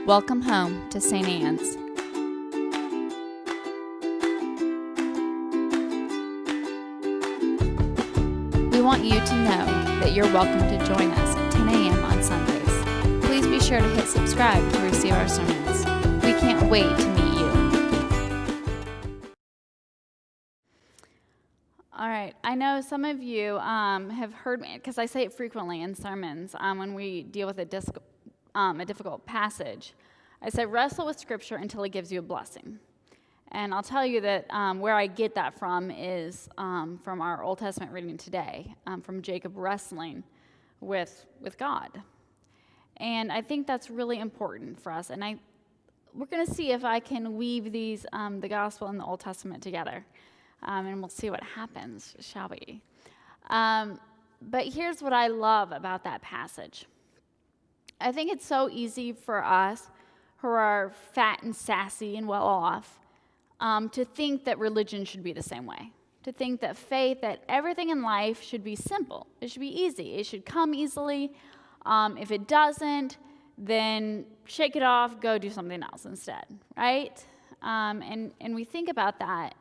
Welcome home to St. Anne's. We want you to know that you're welcome to join us at 10 a.m. on Sundays. Please be sure to hit subscribe to receive our sermons. We can't wait to meet you. All right, I know some of you have heard me, because I say it frequently in sermons when we deal with a difficult passage. I say, wrestle with Scripture until it gives you a blessing. And I'll tell you that where I get that from is from our Old Testament reading today, from Jacob wrestling with God. And I think that's really important for us. And we're going to see if I can weave these, the Gospel and the Old Testament together. And we'll see what happens, shall we? But here's what I love about that passage. I think it's so easy for us who are fat and sassy and well off to think that religion should be the same way. To think that faith, that everything in life should be simple. It should be easy. It should come easily. If it doesn't, then shake it off, go do something else instead, right? And we think about that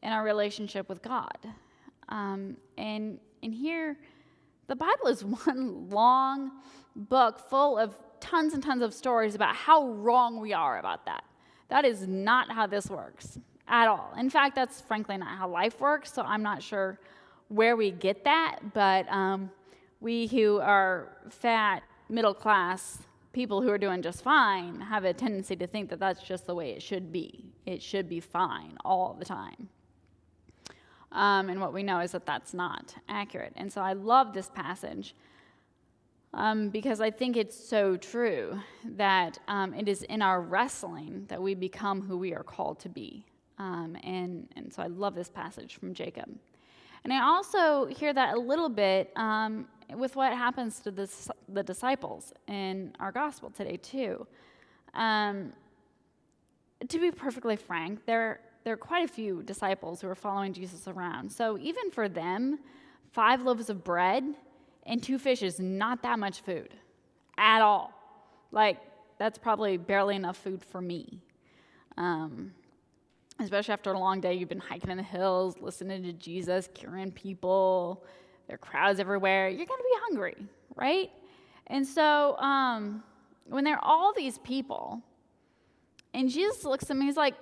in our relationship with God. And here, the Bible is one long book full of tons and tons of stories about how wrong we are about that. That is not how this works at all. In fact, that's frankly not how life works, so I'm not sure where we get that, but we who are fat, middle class, people who are doing just fine have a tendency to think that that's just the way it should be. It should be fine all the time. And what we know is that that's not accurate. And so I love this passage because I think it's so true that it is in our wrestling that we become who we are called to be. And so I love this passage from Jacob. And I also hear that a little bit with what happens to the disciples in our gospel today, too. To be perfectly frank, there are quite a few disciples who are following Jesus around. So even for them, 5 loaves of bread and 2 fish is not that much food at all. Like, that's probably barely enough food for me. Especially after a long day, you've been hiking in the hills, listening to Jesus, curing people. There are crowds everywhere. You're going to be hungry, right? And so when there are all these people, and Jesus looks at them, he's like,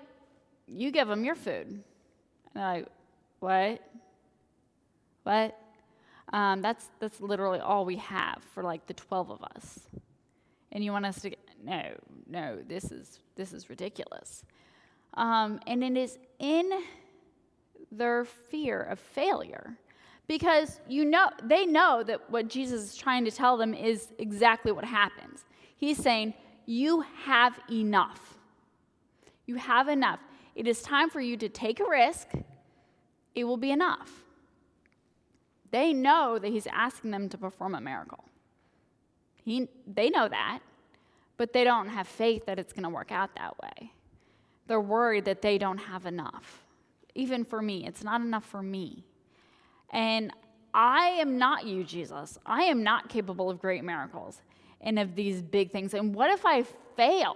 you give them your food. And they're like, what? That's literally all we have for like the 12 of us. And you want us to, no, this is ridiculous. And it is in their fear of failure, because they know that what Jesus is trying to tell them is exactly what happens. He's saying, you have enough. You have enough. It is time for you to take a risk. It will be enough. They know that he's asking them to perform a miracle. They know that, but they don't have faith that it's going to work out that way. They're worried that they don't have enough. Even for me, it's not enough for me. And I am not you, Jesus. I am not capable of great miracles and of these big things. And what if I fail?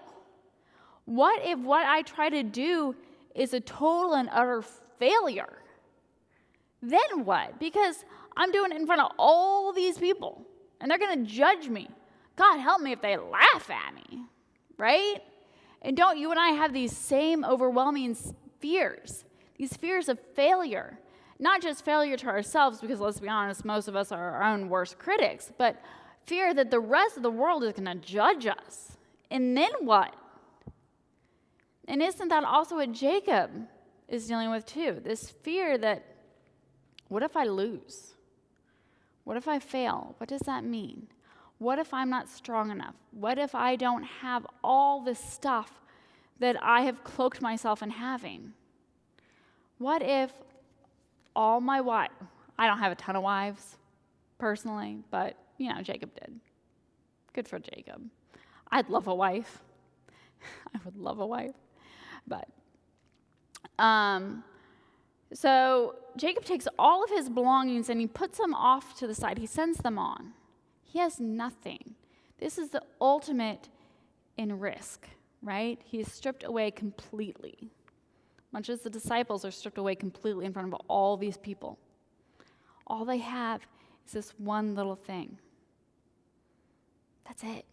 What if what I try to do is a total and utter failure? Then what? Because I'm doing it in front of all these people, and they're going to judge me. God help me if they laugh at me, right? And don't you and I have these same overwhelming fears, these fears of failure? Not just failure to ourselves, because let's be honest, most of us are our own worst critics, but fear that the rest of the world is going to judge us. And then what? And isn't that also what Jacob is dealing with too? This fear that, what if I lose? What if I fail? What does that mean? What if I'm not strong enough? What if I don't have all this stuff that I have cloaked myself in having? What if all my wives, I don't have a ton of wives personally, but Jacob did. Good for Jacob. I'd love a wife. I would love a wife. But so Jacob takes all of his belongings and he puts them off to the side. He sends them on. He has nothing. This is the ultimate in risk, right? He is stripped away completely, much as the disciples are stripped away completely in front of all these people. All they have is this one little thing. That's it.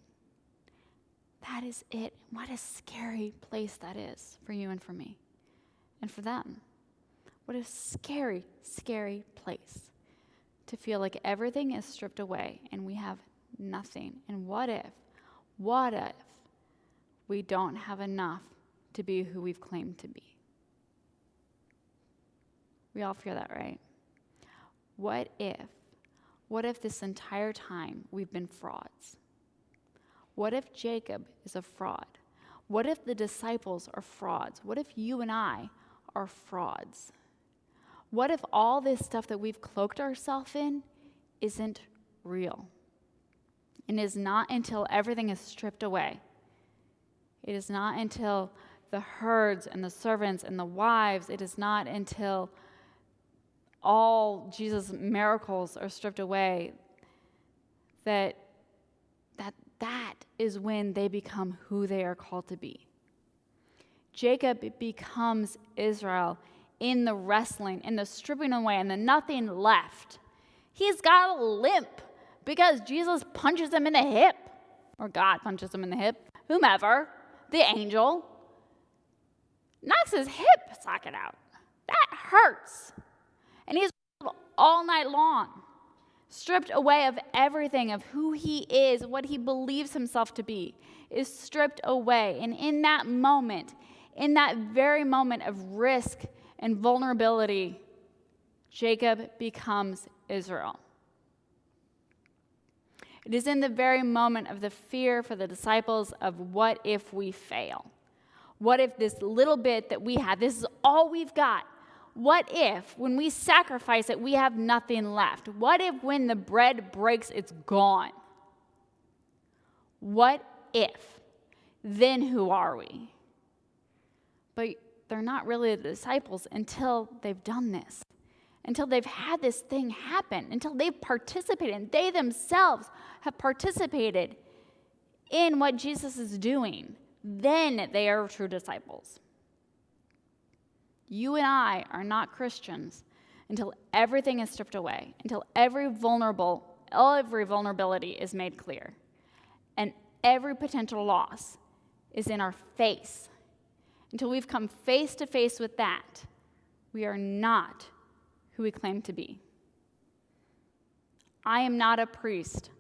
That is it. What a scary place that is for you and for me and for them. What a scary, scary place to feel like everything is stripped away and we have nothing. And what if we don't have enough to be who we've claimed to be? We all fear that, right? What if this entire time we've been frauds? What if Jacob is a fraud? What if the disciples are frauds? What if you and I are frauds? What if all this stuff that we've cloaked ourselves in isn't real? And it is not until everything is stripped away. It is not until the herds and the servants and the wives, it is not until all Jesus' miracles are stripped away that is when they become who they are called to be. Jacob becomes Israel in the wrestling, in the stripping away, and the nothing left. He's got a limp because Jesus punches him in the hip, or God punches him in the hip, whomever, the angel, knocks his hip socket out. That hurts. And he's all night long, stripped away of everything of who he is, what he believes himself to be, is stripped away. And in that moment, in that very moment of risk and vulnerability, Jacob becomes Israel. It is in the very moment of the fear for the disciples of what if we fail? What if this little bit that we have, this is all we've got? What if, when we sacrifice it, we have nothing left? What if, when the bread breaks, it's gone? What if? Then who are we? But they're not really the disciples until they've done this, until they've had this thing happen, until they've participated, and they themselves have participated in what Jesus is doing. Then they are true disciples. You and I are not Christians until everything is stripped away, until every vulnerability is made clear, and every potential loss is in our face. Until we've come face to face with that, we are not who we claim to be. I am not a priest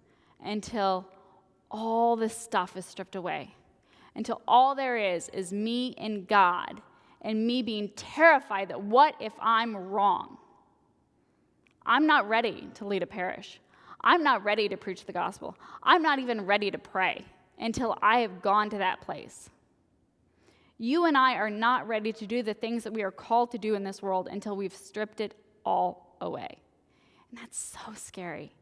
until all this stuff is stripped away, until all there is me and God, and me being terrified that what if I'm wrong? I'm not ready to lead a parish. I'm not ready to preach the gospel. I'm not even ready to pray until I have gone to that place. You and I are not ready to do the things that we are called to do in this world until we've stripped it all away. And that's so scary.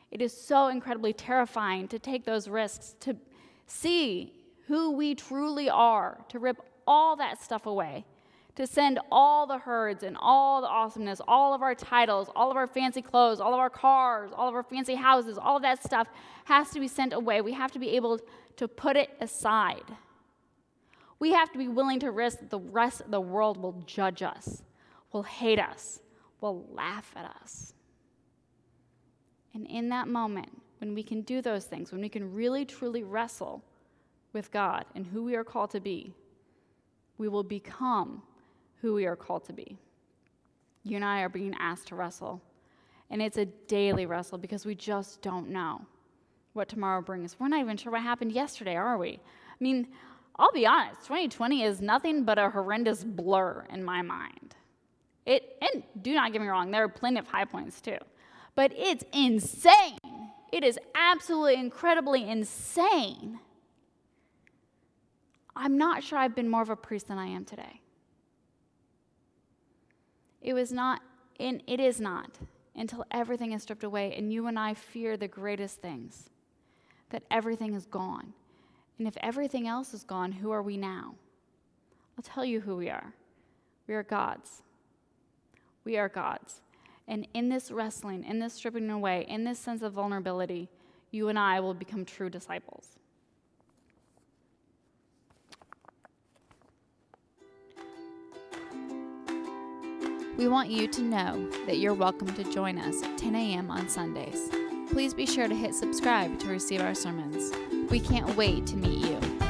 It is so incredibly terrifying to take those risks, to see who we truly are, to rip all that stuff away, to send all the herds and all the awesomeness, all of our titles, all of our fancy clothes, all of our cars, all of our fancy houses, all of that stuff has to be sent away. We have to be able to put it aside. We have to be willing to risk that the rest of the world will judge us, will hate us, will laugh at us. And in that moment, when we can do those things, when we can really, truly wrestle with God and who we are called to be, we will become who we are called to be. You and I are being asked to wrestle. And it's a daily wrestle because we just don't know what tomorrow brings. We're not even sure what happened yesterday, are we? I mean, I'll be honest, 2020 is nothing but a horrendous blur in my mind. And do not get me wrong, there are plenty of high points too. But it's insane. It is absolutely incredibly insane. I'm not sure I've been more of a priest than I am today. It is not until everything is stripped away and you and I fear the greatest things, that everything is gone. And if everything else is gone, who are we now? I'll tell you who we are. We are God's. We are God's. And in this wrestling, in this stripping away, in this sense of vulnerability, you and I will become true disciples. We want you to know that you're welcome to join us at 10 a.m. on Sundays. Please be sure to hit subscribe to receive our sermons. We can't wait to meet you.